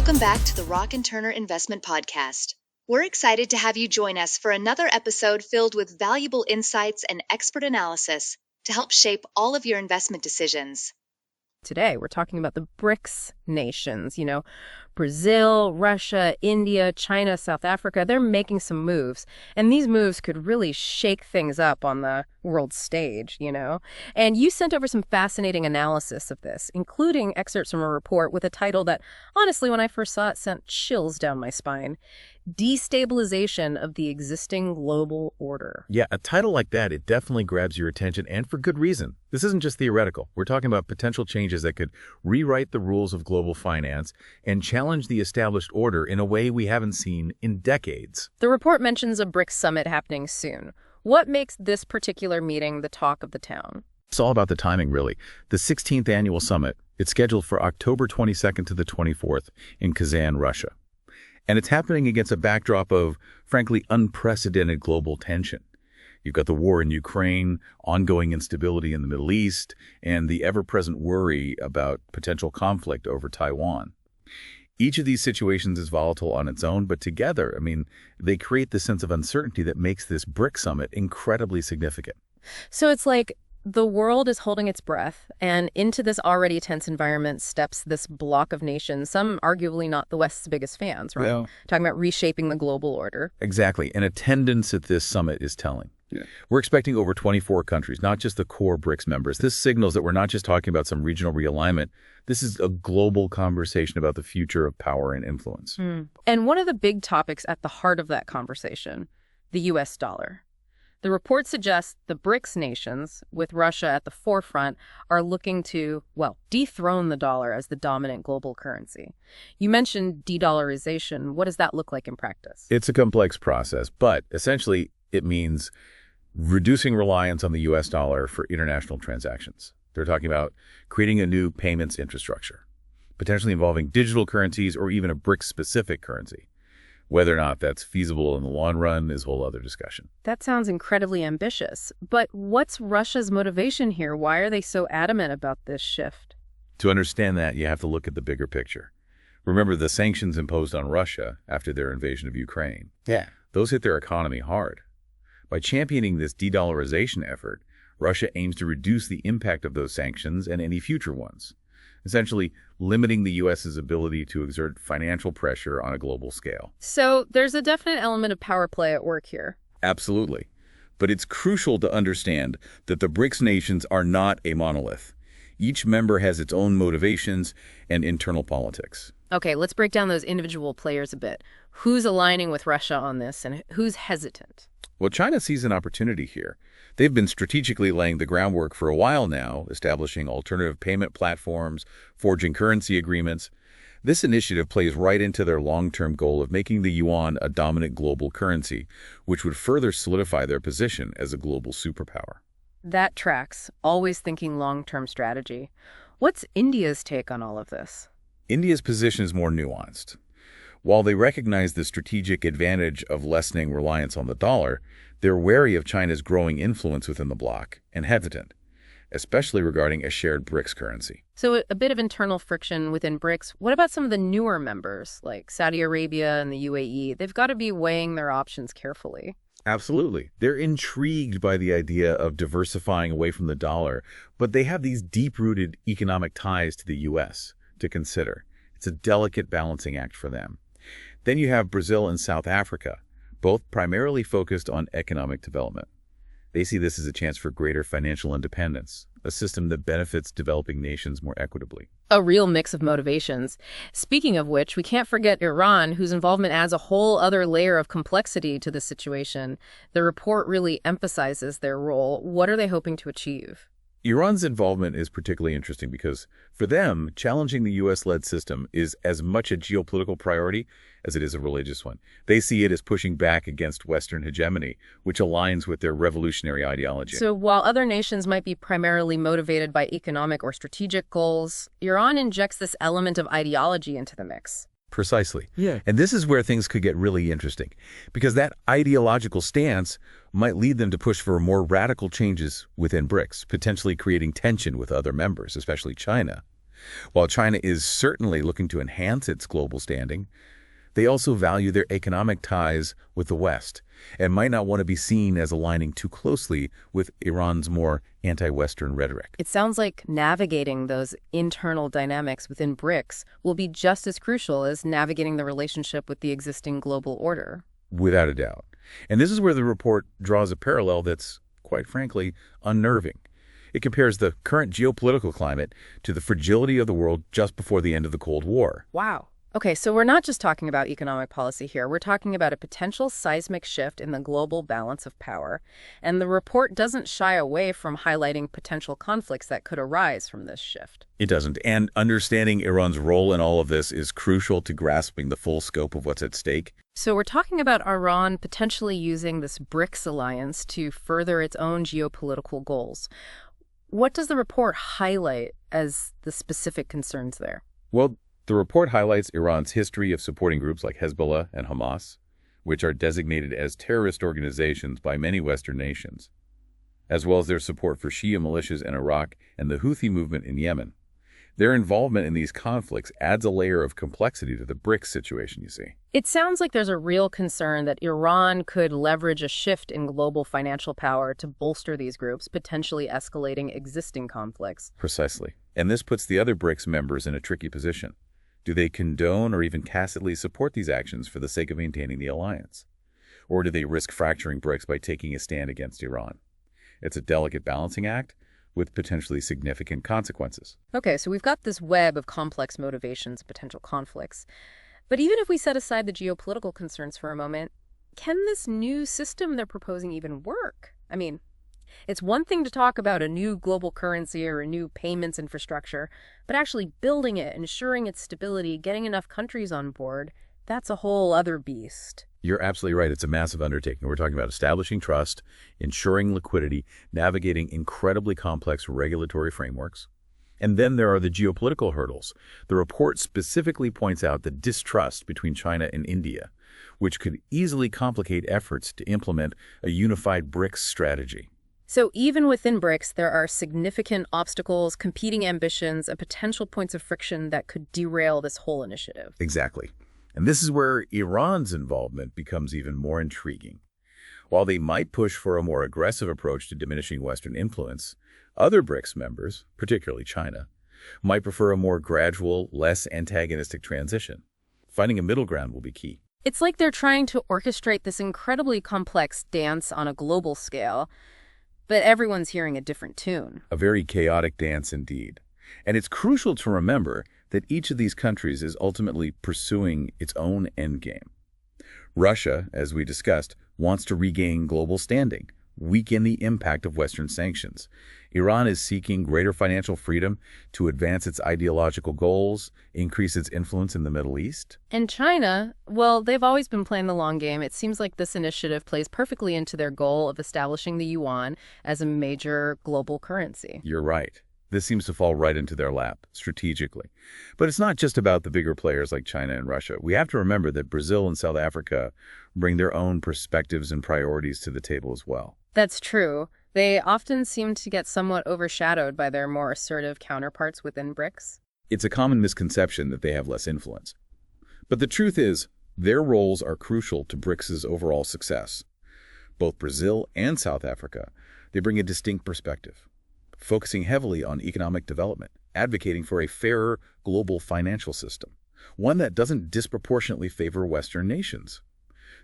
Welcome back to the Rock and Turner Investment Podcast. We're excited to have you join us for another episode filled with valuable insights and expert analysis to help shape all of your investment decisions. Today, we're talking about the BRICS nations, Brazil, Russia, India, China, South Africa. They're making some moves, and these moves could really shake things up on the world stage, And you sent over some fascinating analysis of this, including excerpts from a report with a title that, honestly, when I first saw it, sent chills down my spine. Destabilization of the existing global order. Yeah, a title like that, it definitely grabs your attention, and for good reason. This isn't just theoretical. We're talking about potential changes that could rewrite the rules of global finance and challenge the established order in a way we haven't seen in decades. The report mentions a BRICS summit happening soon. What makes this particular meeting the talk of the town? It's all about the timing, really. The 16th annual summit, it's scheduled for October 22nd to the 24th in Kazan, Russia. And it's happening against a backdrop of, frankly, unprecedented global tension. You've got the war in Ukraine, ongoing instability in the Middle East, and the ever-present worry about potential conflict over Taiwan. Each of these situations is volatile on its own, but together, they create this sense of uncertainty that makes this BRICS summit incredibly significant. So it's like the world is holding its breath, and into this already tense environment steps this bloc of nations, some arguably not the West's biggest fans, right? Well, talking about reshaping the global order. Exactly. And attendance at this summit is telling. Yeah. We're expecting over 24 countries, not just the core BRICS members. This signals that we're not just talking about some regional realignment. This is a global conversation about the future of power and influence. And one of the big topics at the heart of that conversation, the U.S. dollar. The report suggests the BRICS nations, with Russia at the forefront, are looking to, dethrone the dollar as the dominant global currency. You mentioned de-dollarization. What does that look like in practice? It's a complex process, but essentially it means reducing reliance on the U.S. dollar for international transactions. They're talking about creating a new payments infrastructure, potentially involving digital currencies or even a BRICS-specific currency. Whether or not that's feasible in the long run is a whole other discussion. That sounds incredibly ambitious. But what's Russia's motivation here? Why are they so adamant about this shift? To understand that, you have to look at the bigger picture. Remember the sanctions imposed on Russia after their invasion of Ukraine. Yeah. Those hit their economy hard. By championing this de-dollarization effort, Russia aims to reduce the impact of those sanctions and any future ones, essentially limiting the U.S.'s ability to exert financial pressure on a global scale. So there's a definite element of power play at work here. Absolutely. But it's crucial to understand that the BRICS nations are not a monolith. Each member has its own motivations and internal politics. Okay, let's break down those individual players a bit. Who's aligning with Russia on this and who's hesitant? Well, China sees an opportunity here. They've been strategically laying the groundwork for a while now, establishing alternative payment platforms, forging currency agreements. This initiative plays right into their long-term goal of making the yuan a dominant global currency, which would further solidify their position as a global superpower. That tracks, always thinking long-term strategy. What's India's take on all of this? India's position is more nuanced. While they recognize the strategic advantage of lessening reliance on the dollar, they're wary of China's growing influence within the bloc and hesitant, especially regarding a shared BRICS currency. So a bit of internal friction within BRICS. What about some of the newer members, like Saudi Arabia and the UAE? They've got to be weighing their options carefully. Absolutely. They're intrigued by the idea of diversifying away from the dollar, but they have these deep-rooted economic ties to the U.S. to consider. It's a delicate balancing act for them. Then you have Brazil and South Africa, both primarily focused on economic development. They see this as a chance for greater financial independence, a system that benefits developing nations more equitably. A real mix of motivations. Speaking of which, we can't forget Iran, whose involvement adds a whole other layer of complexity to the situation. The report really emphasizes their role. What are they hoping to achieve? Iran's involvement is particularly interesting because, for them, challenging the U.S.-led system is as much a geopolitical priority as it is a religious one. They see it as pushing back against Western hegemony, which aligns with their revolutionary ideology. So while other nations might be primarily motivated by economic or strategic goals, Iran injects this element of ideology into the mix. Precisely. Yeah. And this is where things could get really interesting, because that ideological stance might lead them to push for more radical changes within BRICS, potentially creating tension with other members, especially China. While China is certainly looking to enhance its global standing, they also value their economic ties with the West and might not want to be seen as aligning too closely with Iran's more anti-Western rhetoric. It sounds like navigating those internal dynamics within BRICS will be just as crucial as navigating the relationship with the existing global order. Without a doubt. And this is where the report draws a parallel that's, quite frankly, unnerving. It compares the current geopolitical climate to the fragility of the world just before the end of the Cold War. Wow. Okay, so we're not just talking about economic policy here. We're talking about a potential seismic shift in the global balance of power. And the report doesn't shy away from highlighting potential conflicts that could arise from this shift. It doesn't. And understanding Iran's role in all of this is crucial to grasping the full scope of what's at stake. So we're talking about Iran potentially using this BRICS alliance to further its own geopolitical goals. What does the report highlight as the specific concerns there? Well, the report highlights Iran's history of supporting groups like Hezbollah and Hamas, which are designated as terrorist organizations by many Western nations, as well as their support for Shia militias in Iraq and the Houthi movement in Yemen. Their involvement in these conflicts adds a layer of complexity to the BRICS situation, you see. It sounds like there's a real concern that Iran could leverage a shift in global financial power to bolster these groups, potentially escalating existing conflicts. Precisely. And this puts the other BRICS members in a tricky position. Do they condone or even tacitly support these actions for the sake of maintaining the alliance? Or do they risk fracturing BRICS by taking a stand against Iran? It's a delicate balancing act with potentially significant consequences. Okay, so we've got this web of complex motivations and potential conflicts. But even if we set aside the geopolitical concerns for a moment, can this new system they're proposing even work? I mean, it's one thing to talk about a new global currency or a new payments infrastructure, but actually building it, ensuring its stability, getting enough countries on board, that's a whole other beast. You're absolutely right. It's a massive undertaking. We're talking about establishing trust, ensuring liquidity, navigating incredibly complex regulatory frameworks. And then there are the geopolitical hurdles. The report specifically points out the distrust between China and India, which could easily complicate efforts to implement a unified BRICS strategy. So even within BRICS, there are significant obstacles, competing ambitions, and potential points of friction that could derail this whole initiative. Exactly. And this is where Iran's involvement becomes even more intriguing. While they might push for a more aggressive approach to diminishing Western influence, other BRICS members, particularly China, might prefer a more gradual, less antagonistic transition. Finding a middle ground will be key. It's like they're trying to orchestrate this incredibly complex dance on a global scale, but everyone's hearing a different tune. A very chaotic dance indeed. And it's crucial to remember that each of these countries is ultimately pursuing its own endgame. Russia, as we discussed, wants to regain global standing, weaken the impact of Western sanctions. Iran is seeking greater financial freedom to advance its ideological goals, increase its influence in the Middle East. And China, well, they've always been playing the long game. It seems like this initiative plays perfectly into their goal of establishing the yuan as a major global currency. You're right. This seems to fall right into their lap, strategically. But it's not just about the bigger players like China and Russia. We have to remember that Brazil and South Africa bring their own perspectives and priorities to the table as well. That's true. They often seem to get somewhat overshadowed by their more assertive counterparts within BRICS. It's a common misconception that they have less influence. But the truth is, their roles are crucial to BRICS's overall success. Both Brazil and South Africa, they bring a distinct perspective, focusing heavily on economic development, advocating for a fairer global financial system, one that doesn't disproportionately favor Western nations.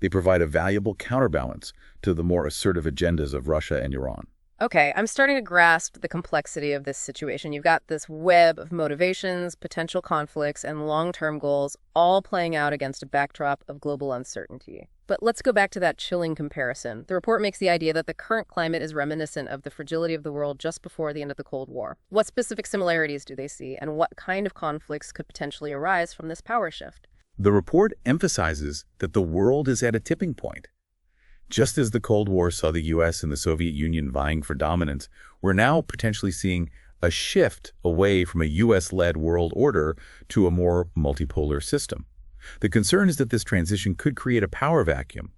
They provide a valuable counterbalance to the more assertive agendas of Russia and Iran. Okay, I'm starting to grasp the complexity of this situation. You've got this web of motivations, potential conflicts, and long-term goals all playing out against a backdrop of global uncertainty. But let's go back to that chilling comparison. The report makes the idea that the current climate is reminiscent of the fragility of the world just before the end of the Cold War. What specific similarities do they see, and what kind of conflicts could potentially arise from this power shift? The report emphasizes that the world is at a tipping point. Just as the Cold War saw the U.S. and the Soviet Union vying for dominance, we're now potentially seeing a shift away from a U.S.-led world order to a more multipolar system. The concern is that this transition could create a power vacuum,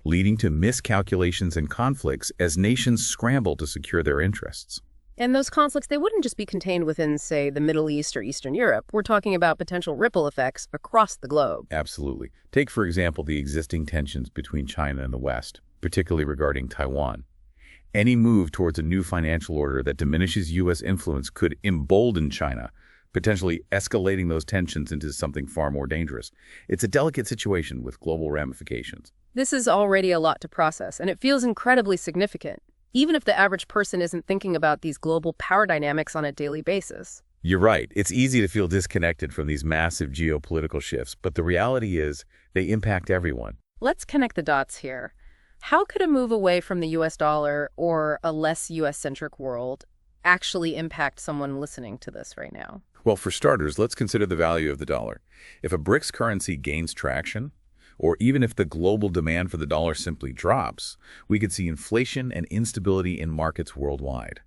leading to miscalculations and conflicts as nations scramble to secure their interests. And those conflicts, they wouldn't just be contained within, say, the Middle East or Eastern Europe. We're talking about potential ripple effects across the globe. Absolutely. Take, for example, the existing tensions between China and the West, particularly regarding Taiwan. Any move towards a new financial order that diminishes U.S. influence could embolden China, potentially escalating those tensions into something far more dangerous. It's a delicate situation with global ramifications. This is already a lot to process, and it feels incredibly significant, even if the average person isn't thinking about these global power dynamics on a daily basis. You're right. It's easy to feel disconnected from these massive geopolitical shifts, but the reality is they impact everyone. Let's connect the dots here. How could a move away from the U.S. dollar or a less U.S.-centric world actually impact someone listening to this right now? Well, for starters, let's consider the value of the dollar. If a BRICS currency gains traction, or even if the global demand for the dollar simply drops, we could see inflation and instability in markets worldwide.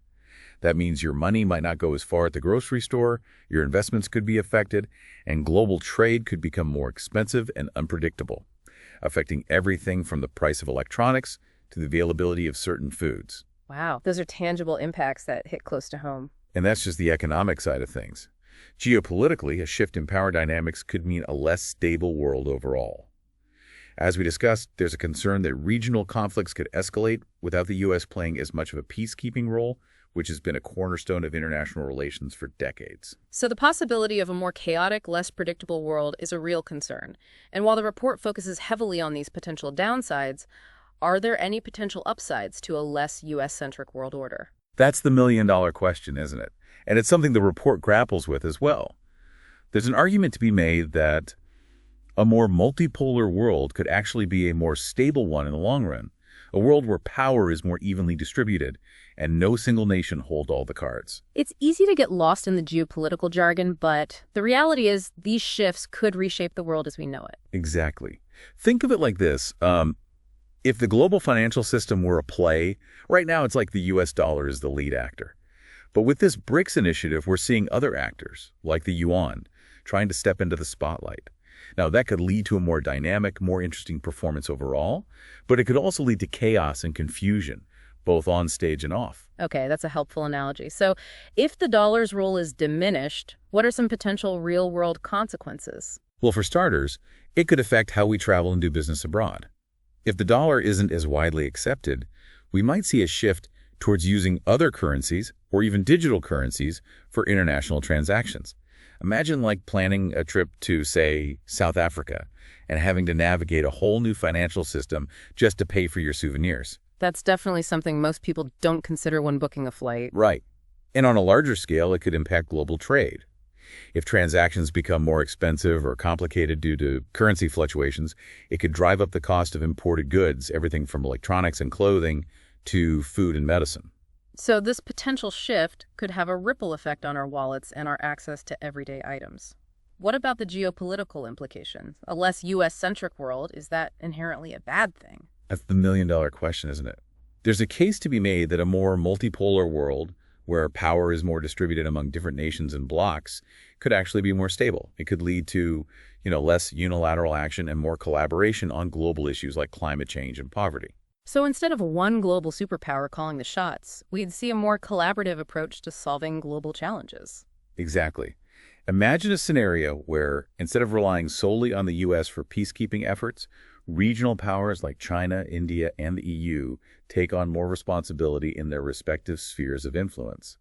That means your money might not go as far at the grocery store, your investments could be affected, and global trade could become more expensive and unpredictable, affecting everything from the price of electronics to the availability of certain foods. Wow, those are tangible impacts that hit close to home. And that's just the economic side of things. Geopolitically, a shift in power dynamics could mean a less stable world overall. As we discussed, there's a concern that regional conflicts could escalate without the U.S. playing as much of a peacekeeping role, which has been a cornerstone of international relations for decades. So the possibility of a more chaotic, less predictable world is a real concern. And while the report focuses heavily on these potential downsides, are there any potential upsides to a less U.S.-centric world order? That's the million-dollar question, isn't it? And it's something the report grapples with as well. There's an argument to be made that a more multipolar world could actually be a more stable one in the long run, a world where power is more evenly distributed and no single nation holds all the cards. It's easy to get lost in the geopolitical jargon, but the reality is these shifts could reshape the world as we know it. Exactly. Think of it like this. If the global financial system were a play, right now it's like the U.S. dollar is the lead actor. But with this BRICS initiative, we're seeing other actors, like the yuan, trying to step into the spotlight. Now, that could lead to a more dynamic, more interesting performance overall, but it could also lead to chaos and confusion, both on stage and off. Okay, that's a helpful analogy. So if the dollar's role is diminished, what are some potential real-world consequences? Well, for starters, it could affect how we travel and do business abroad. If the dollar isn't as widely accepted, we might see a shift towards using other currencies or even digital currencies for international transactions. Imagine like planning a trip to, say, South Africa and having to navigate a whole new financial system just to pay for your souvenirs. That's definitely something most people don't consider when booking a flight. Right. And on a larger scale, it could impact global trade. If transactions become more expensive or complicated due to currency fluctuations, it could drive up the cost of imported goods, everything from electronics and clothing to food and medicine. So this potential shift could have a ripple effect on our wallets and our access to everyday items. What about the geopolitical implications? A less U.S.-centric world, is that inherently a bad thing? That's the million-dollar question, isn't it? There's a case to be made that a more multipolar world, where power is more distributed among different nations and blocs, could actually be more stable. It could lead to, less unilateral action and more collaboration on global issues like climate change and poverty. So instead of one global superpower calling the shots, we'd see a more collaborative approach to solving global challenges. Exactly. Imagine a scenario where, instead of relying solely on the U.S. for peacekeeping efforts, regional powers like China, India, and the EU take on more responsibility in their respective spheres of influence.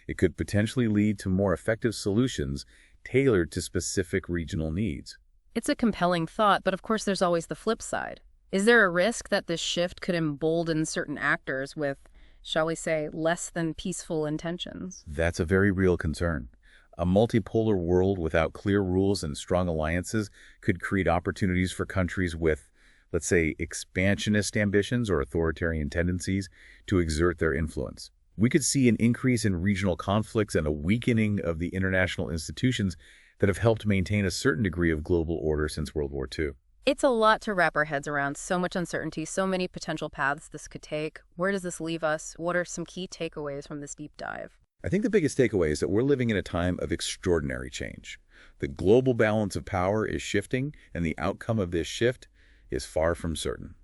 It could potentially lead to more effective solutions tailored to specific regional needs. It's a compelling thought, but of course there's always the flip side. Is there a risk that this shift could embolden certain actors with, shall we say, less than peaceful intentions? That's a very real concern. A multipolar world without clear rules and strong alliances could create opportunities for countries with, let's say, expansionist ambitions or authoritarian tendencies to exert their influence. We could see an increase in regional conflicts and a weakening of the international institutions that have helped maintain a certain degree of global order since World War II. It's a lot to wrap our heads around, so much uncertainty, so many potential paths this could take. Where does this leave us? What are some key takeaways from this deep dive? I think the biggest takeaway is that we're living in a time of extraordinary change. The global balance of power is shifting, and the outcome of this shift is far from certain.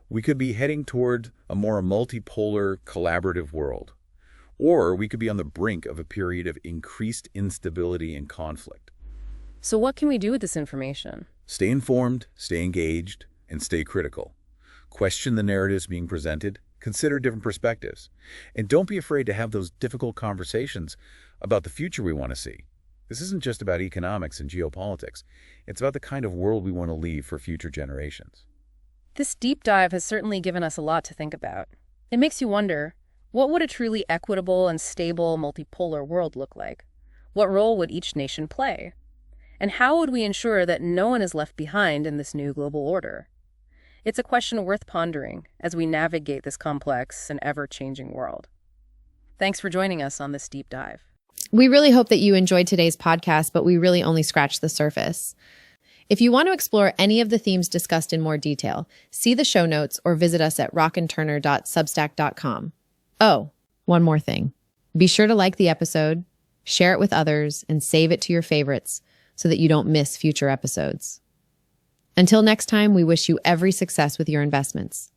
We could be heading toward a more multipolar, collaborative world, Or we could be on the brink of a period of increased instability and conflict. So what can we do with this information? Stay informed, stay engaged, and stay critical. Question the narratives being presented, consider different perspectives, and don't be afraid to have those difficult conversations about the future we want to see. This isn't just about economics and geopolitics. It's about the kind of world we want to leave for future generations. This deep dive has certainly given us a lot to think about. It makes you wonder, what would a truly equitable and stable multipolar world look like? What role would each nation play? And how would we ensure that no one is left behind in this new global order? It's a question worth pondering as we navigate this complex and ever-changing world. Thanks for joining us on this deep dive. We really hope that you enjoyed today's podcast, but we really only scratched the surface. If you want to explore any of the themes discussed in more detail, see the show notes or visit us at rockandturner.substack.com. Oh, one more thing. Be sure to like the episode, share it with others, and save it to your favorites so that you don't miss future episodes. Until next time, we wish you every success with your investments.